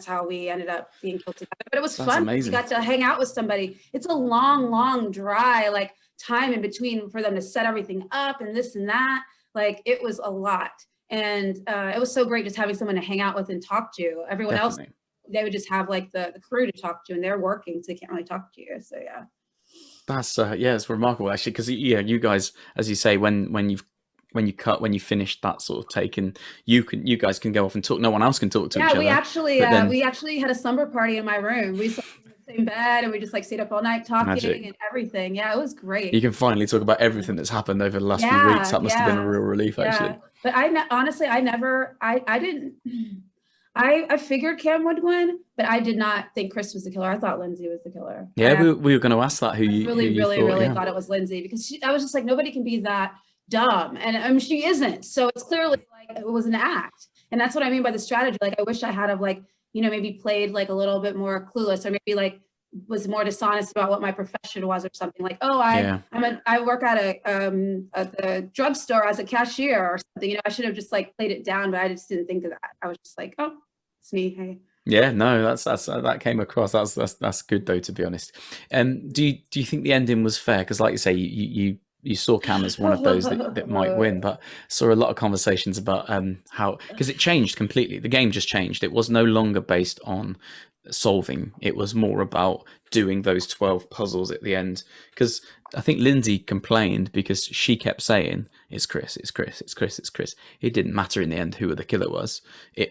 how we ended up being killed together. But it was fun. Amazing. We got to hang out with somebody. It's a long dry like time in between for them to set everything up and this and that. Like it was a lot, and it was so great just having someone to hang out with and talk to. Everyone else, they would just have like the crew to talk to, and they're working, so they can't really talk to you. So yeah. That's it's remarkable actually, because you guys, as you say, when you finish that sort of take, and you guys can go off and talk. No one else can talk to each other. We actually had a slumber party in my room. We slept in the same bed, and we just like stayed up all night talking and everything. Yeah, it was great. You can finally talk about everything that's happened over the last few weeks. That must have been a real relief, actually. But honestly, I didn't. I figured Cam would win, but I did not think Chris was the killer. I thought Lindsay was the killer. Yeah, we were going to ask that. Who you really thought it was Lindsay, because I was just like, nobody can be that dumb, and she isn't. So it's clearly like it was an act, and that's what I mean by the strategy. Like I wish I had have like, you know, maybe played like a little bit more clueless, or maybe like was more dishonest about what my profession was or something. Like, oh, I work at the drugstore as a cashier or something. You know, I should have just like played it down, but I just didn't think of that. I was just like, oh, it's me. Hey. Yeah, no, that's that came across. That's good though, to be honest. Do you think the ending was fair? Because like you say, you saw Cam as one of those that might win, but saw a lot of conversations about how, because it changed completely. The game just changed. It was no longer based on solving. It was more about doing those 12 puzzles at the end, because I think Lindsay complained because she kept saying it's Chris. It didn't matter in the end who the killer was.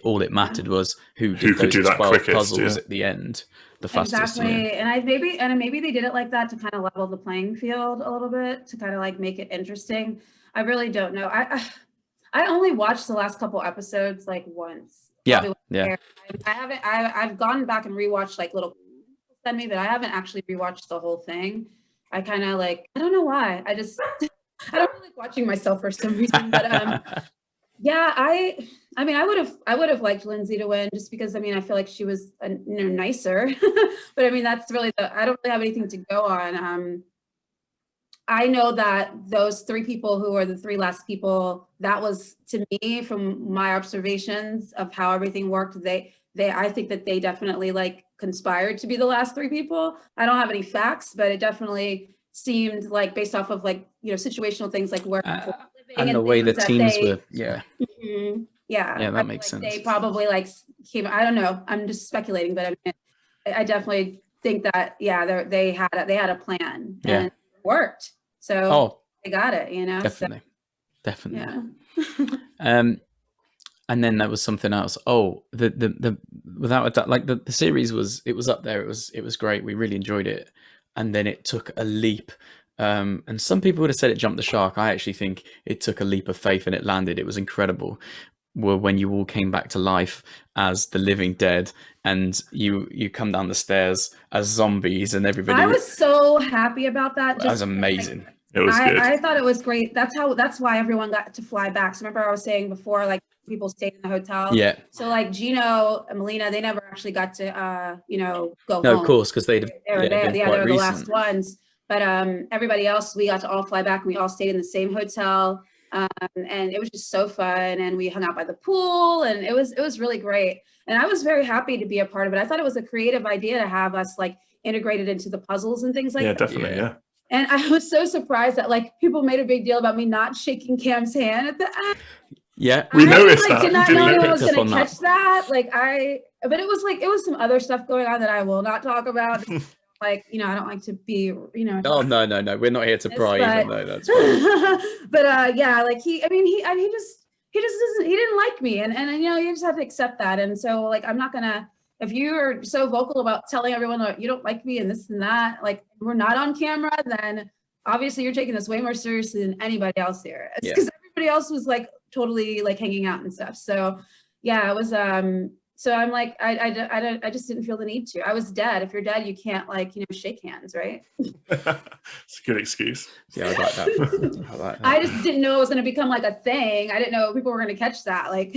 All it mattered was who did those 12 quickest, puzzles at the end the fastest. Exactly. And maybe they did it like that to kind of level the playing field a little bit, to kind of like make it interesting. I really don't know. I only watched the last couple episodes like once. Yeah. I've gone back and rewatched like little send me, but I haven't actually rewatched the whole thing. I kind of like, I don't know why. I don't really like watching myself for some reason. But yeah, I mean, I would have liked Lindsay to win, just because I mean, I feel like she was nicer. But I mean, that's really I don't really have anything to go on. I know that those three people who are the three last people, that was, to me, from my observations of how everything worked, I think that they definitely like conspired to be the last three people. I don't have any facts, but it definitely seemed like, based off of like, you know, situational things like where people were living and the way the teams were. Yeah. Mm-hmm. Yeah, that makes sense. They probably like came. I don't know. I'm just speculating, but I mean, I definitely think that they had a plan and it worked. So they got it. Definitely. Yeah. And then there was something else. Oh, the without a doubt, like the series was up there. It was great. We really enjoyed it, and then it took a leap. And some people would have said it jumped the shark. I actually think it took a leap of faith and it landed. It was incredible. When you all came back to life as the living dead, and you come down the stairs as zombies, and everybody. I was so happy about that. That was amazing. It was good. I thought it was great. That's why everyone got to fly back. So remember I was saying before, like people stayed in the hotel. Yeah. So like Gino and Melina, they never actually got to go home. No, of course, because they were the last ones. But everybody else, we got to all fly back, and we all stayed in the same hotel. And it was just so fun, and we hung out by the pool, and it was really great. And I was very happy to be a part of it. I thought it was a creative idea to have us like integrated into the puzzles and things like that. Yeah, definitely, yeah. And I was so surprised that like people made a big deal about me not shaking Cam's hand at the end. Yeah, we noticed that. Did not know I was going to catch that. But it was some other stuff going on that I will not talk about. Like, I don't like to be, Oh, no. We're not here to pry either. No, that's fine. But he didn't like me. And you just have to accept that. And so like, I'm not gonna, if you are so vocal about telling everyone you don't like me and this and that, like we're not on camera, then obviously you're taking this way more seriously than anybody else here. It's because everybody else was like totally like hanging out and stuff. So yeah, it was, so I'm like, I just didn't feel the need to. I was dead. If you're dead, you can't shake hands, right? It's a good excuse. Yeah, I like that. I like that. I just didn't know it was going to become like a thing. I didn't know people were going to catch that. Like.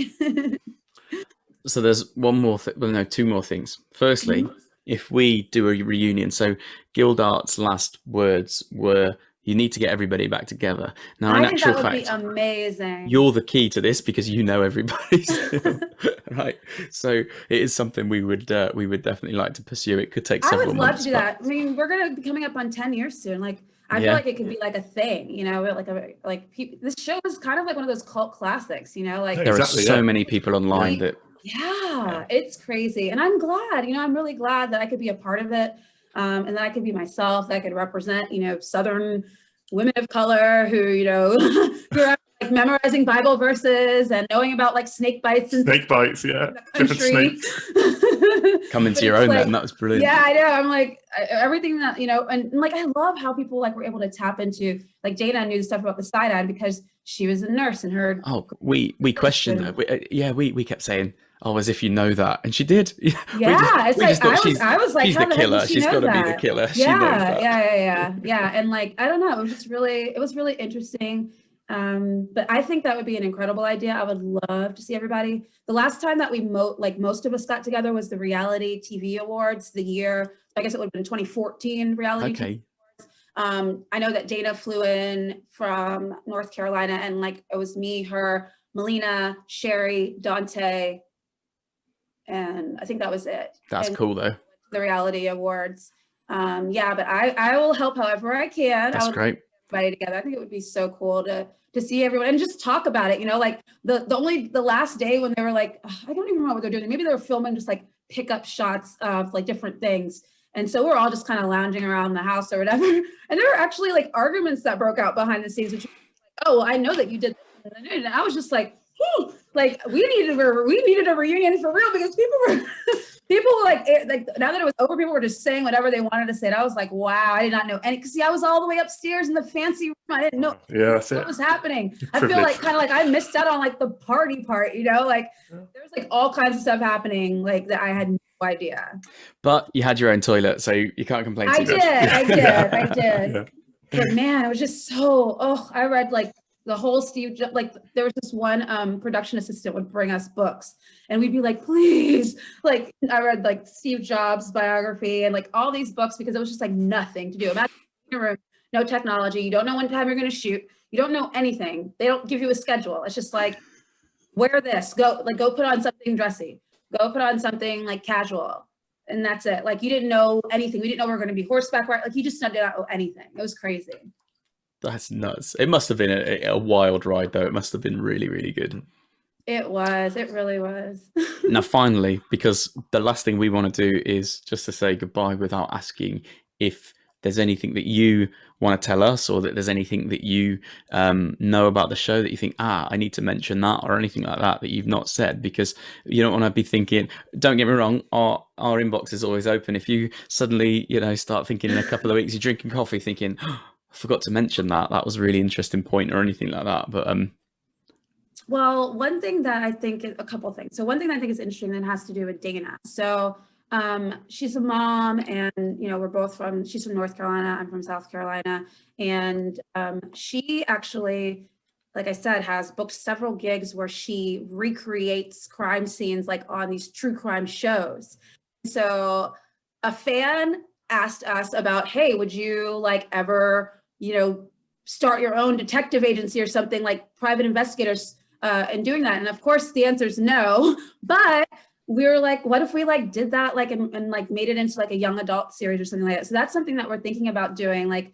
So there's one more two more things. Firstly, if we do a reunion, so Gildart's last words were, "You need to get everybody back together." Now, in actual fact, be amazing. You're the key to this because you know everybody still, right? So it is something we would definitely like to pursue. It could take several months. I would love to do that. I mean, we're gonna be coming up on 10 years soon. Like, I feel like it could be like a thing, this show is kind of like one of those cult classics, there are so many people online that. Yeah, it's crazy, and I'm glad. I'm really glad that I could be a part of it. And that I could be myself, that I could represent, Southern women of color who, who are like memorizing Bible verses and knowing about like snake bites and different snakes. Come into your own then. That was brilliant. Yeah, I know. I'm like everything that, and like I love how people like were able to tap into, like Dana knew stuff about the side-eye because she was a nurse and heard. Oh, we questioned her. We kept saying, "Oh, as if you know that," and she did. Yeah, I was like, she's the killer. She's got to be the killer. She knows that. Yeah. And like, I don't know, it was really interesting. But I think that would be an incredible idea. I would love to see everybody. The last time that we most of us got together was the Reality TV Awards, the year, I guess it would have been 2014 Reality TV Awards. I know that Dana flew in from North Carolina, and like it was me, her, Melina, Sherry, Dante, and I think that was it. That's cool though. The Reality Awards. But I will help however I can. That's great. Everybody together. I think it would be so cool to see everyone and just talk about it. Like the last day when they were like, I don't even know what they're doing. Maybe they were filming just like pickup shots of like different things. And so we're all just kind of lounging around the house or whatever. And there were actually like arguments that broke out behind the scenes. Which, oh, well, I know that you did this. And I was just like, like we needed a reunion for real, because people were like now that it was over, people were just saying whatever they wanted to say. And I was like, wow, I did not know any, because I was all the way upstairs in the fancy room. I didn't know what was happening. I feel like kind of like I missed out on like the party part, like there's like all kinds of stuff happening like that I had no idea. But you had your own toilet, so you can't complain too much. I did. Yeah. But man, it was just so, I read like the whole Steve, like there was this one production assistant would bring us books and we'd be like, please, like I read like Steve Jobs biography and like all these books, because it was just like nothing to do. Imagine in a room, no technology, you don't know when time you're going to shoot, you don't know anything. They don't give you a schedule. It's just like, wear this, go put on something dressy, go put on something like casual. And that's it. Like you didn't know anything. We didn't know we were going to be horseback, right? Like you just did not know anything. It was crazy. That's nuts. It must have been a wild ride, though. It must have been really, really good. It was. It really was. Now, finally, because the last thing we want to do is just to say goodbye without asking if there's anything that you want to tell us, or that there's anything that you know about the show that you think, I need to mention that, or anything like that that you've not said, because you don't want to be thinking, don't get me wrong, our inbox is always open. If you suddenly, start thinking in a couple of weeks, you're drinking coffee thinking, I forgot to mention that was a really interesting point, or anything like that. But well, one thing that I think is a couple of things. So one thing I think is interesting that has to do with Dana. So she's a mom, and she's from North Carolina. I'm from South Carolina. And she actually, like I said, has booked several gigs where she recreates crime scenes like on these true crime shows. So a fan asked us about, hey, would you like ever, start your own detective agency or something, like private investigators and doing that? And of course the answer is no, but we were like, what if we like did that like and like made it into like a young adult series or something like that? So that's something that we're thinking about doing, like,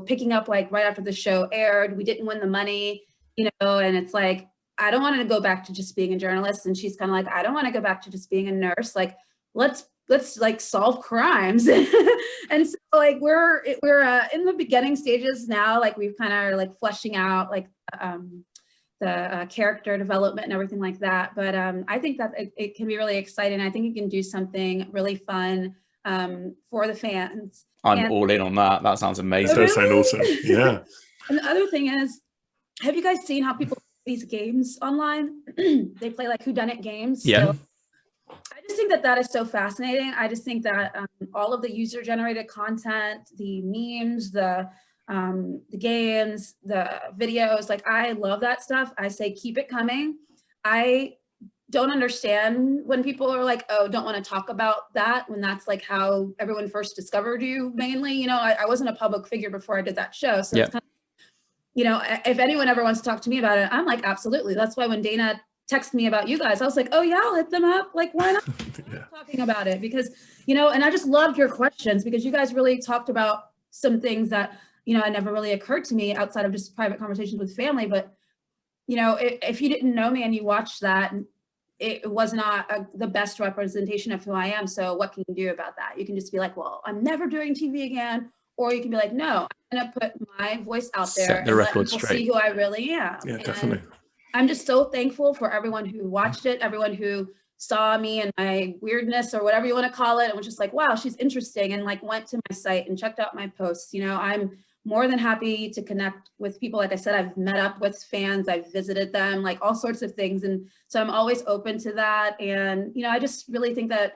picking up like right after the show aired. We didn't win the money, and it's like, I don't want to go back to just being a journalist. And she's kind of like, I don't want to go back to just being a nurse. Like, let's like solve crimes. And so like we're in the beginning stages now. Like we've kind of like fleshing out like the character development and everything like that. But I think that it can be really exciting. I think you can do something really fun for the fans. I'm all in on that. That sounds amazing. That does sound awesome. Yeah. And the other thing is, have you guys seen how people play these games online? They play like whodunit games. Yeah. So I just think that is so fascinating. I just think that all of the user-generated content, the memes, the games, the videos, like I love that stuff. I say keep it coming. I don't understand when people are like, oh, don't want to talk about that, when that's like how everyone first discovered you mainly. I wasn't a public figure before I did that show. So it's kind of, if anyone ever wants to talk to me about it, I'm like, absolutely. That's why when Dana texted me about you guys, I was like, oh yeah, I'll hit them up. Like, why not? Talking about it, because, and I just loved your questions, because you guys really talked about some things that, it never really occurred to me outside of just private conversations with family. But, if you didn't know me and you watched that, it was not the best representation of who I am. So what can you do about that? You can just be like, well, I'm never doing TV again. Or you can be like, no, I'm going to put my voice out there. Set the record straight. See who I really am. Yeah, definitely. I'm just so thankful for everyone who watched it, everyone who saw me and my weirdness, or whatever you want to call it, and was just like, wow, she's interesting, and like went to my site and checked out my posts. I'm more than happy to connect with people. Like I said, I've met up with fans, I've visited them, like all sorts of things. And so I'm always open to that. And, I just really think that,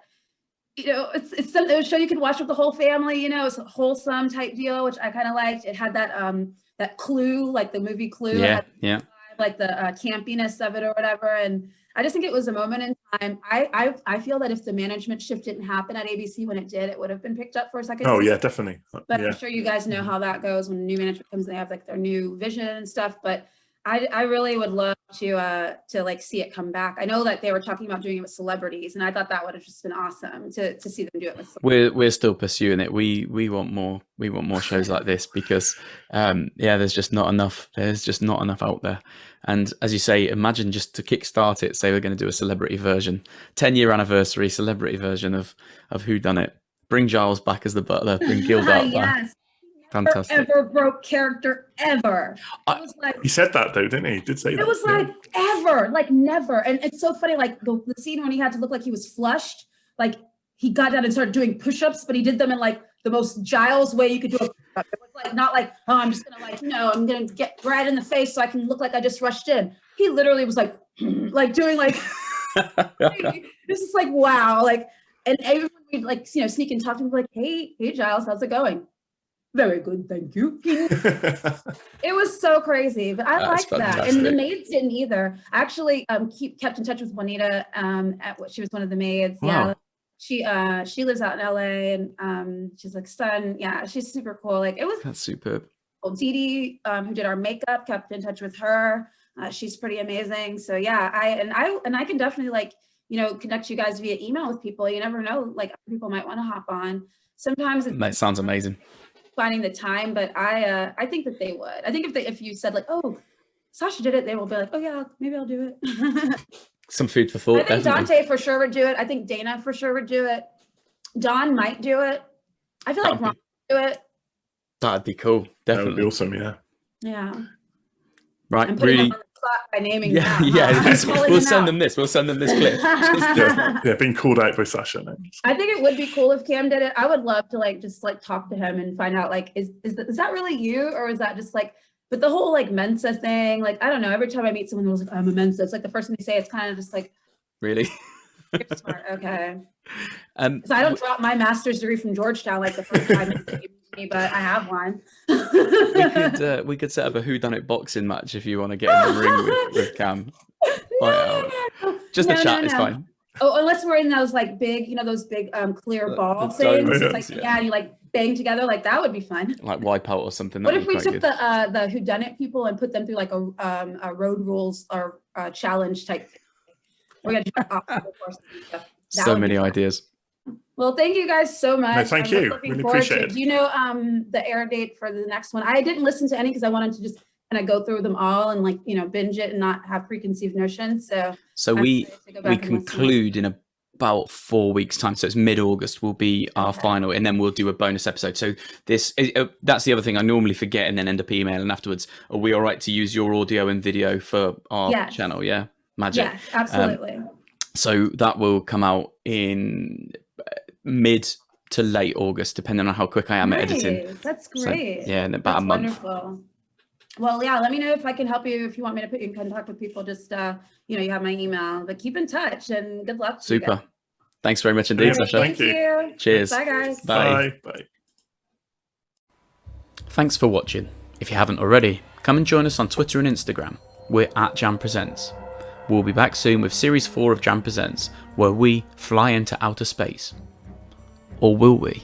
it's a show you can watch with the whole family, it's a wholesome type deal, which I kind of liked. It had that Clue, like the movie Clue. Yeah. Like the campiness of it or whatever. And I just think it was a moment in time. I feel that if the management shift didn't happen at ABC when it did, it would have been picked up for a second. Oh yeah, definitely. But yeah. I'm sure you guys know how that goes when new management comes, they have like their new vision and stuff. But I really would love to like see it come back. I know that they were talking about doing it with celebrities, and I thought that would have just been awesome to see them do it with celebrities. We're still pursuing it. We want more. We want more shows like this, because there's just not enough. There's just not enough out there. And as you say, imagine just to kickstart it, say we're going to do a celebrity version, 10-year anniversary celebrity version of Whodunnit. Bring Giles back as the butler. Bring Gildart back. Fantastic. Ever broke character ever. It was like, he said that though, didn't he? He did say that. It was like ever, like never. And it's so funny, like the scene when he had to look like he was flushed, like he got down and started doing push-ups, but he did them in like the most Giles way you could do a push-up. It was like not like, oh, I'm just gonna like, no, I'm gonna get right in the face so I can look like I just rushed in. He literally was like like doing like this is like wow, like, and everyone would like sneak and talk to him like, hey Giles, how's it going? Very good, thank you. It was so crazy, but I liked that. And the maids didn't either. I actually kept in touch with Juanita. She was one of the maids. Wow. Yeah, she lives out in LA, and she's like son. Yeah, she's super cool. Like it was. That's superb. Dee Dee, who did our makeup, kept in touch with her. She's pretty amazing. So yeah, I can definitely like connect you guys via email with people. You never know, like people might want to hop on. Sometimes that sounds amazing. Finding the time, but I think that they would. I think if you said like, oh, Sasha did it, they will be like, oh yeah, maybe I'll do it. Some food for thought. I think definitely. Dante for sure would do it. I think Dana for sure would do it. Don might do it. I feel like Ron would do it. That'd be cool. Definitely. That would be awesome. Yeah. Yeah. Right. I'm putting Really. them on the spot by naming Yeah. them. Yeah. We'll send them this. We'll send them this clip. Yeah, being called out by Sasha. No. I think it would be cool if Cam did it. I would love to like just like talk to him and find out like is that really you, or is that just like, but the whole like Mensa thing, like I don't know. Every time I meet someone who's like, I'm a Mensa, it's like the first thing they say, it's kind of just like, Really. you're smart, okay. So I don't drop my master's degree from Georgetown like the first time me, but I have one. we could set up a Whodunnit boxing match if you want to get in the ring with Cam. Just a chat is fine. Oh, unless we're in those like big, you know, those big clear ball things. domes, It's like, yeah, you like bang together, like that would be fun. Like Wipeout or something. What if we took the Whodunnit people and put them through like a road rules or challenge type thing? We're gonna do obstacle course and stuff. So many ideas. Well, thank you guys so much. No, thank you. Really appreciate it. Do you know the air date for the next one? I didn't listen to any because I wanted to just kind of go through them all and like, you know, binge it and not have preconceived notions. So we conclude in about 4 weeks time. So it's mid-August will be our final, and then we'll do a bonus episode. So that's the other thing I normally forget and then end up emailing afterwards. Are we all right to use your audio and video for our channel? Yeah. Magic. Yeah, absolutely. So that will come out in mid to late August, depending on how quick I am at editing. That's great. So, yeah, in about a month. Wonderful. Well, yeah, let me know if I can help you. If you want me to put you in contact with people, just, you know, you have my email, but keep in touch and good luck. Super. Thanks very much indeed, Sasha. Thank you. Cheers. Bye, guys. Bye. Bye. Thanks for watching. If you haven't already, come and join us on Twitter and Instagram. We're at Jam Presents. We'll be back soon with Series 4 of Jam Presents, where we fly into outer space. Or will we?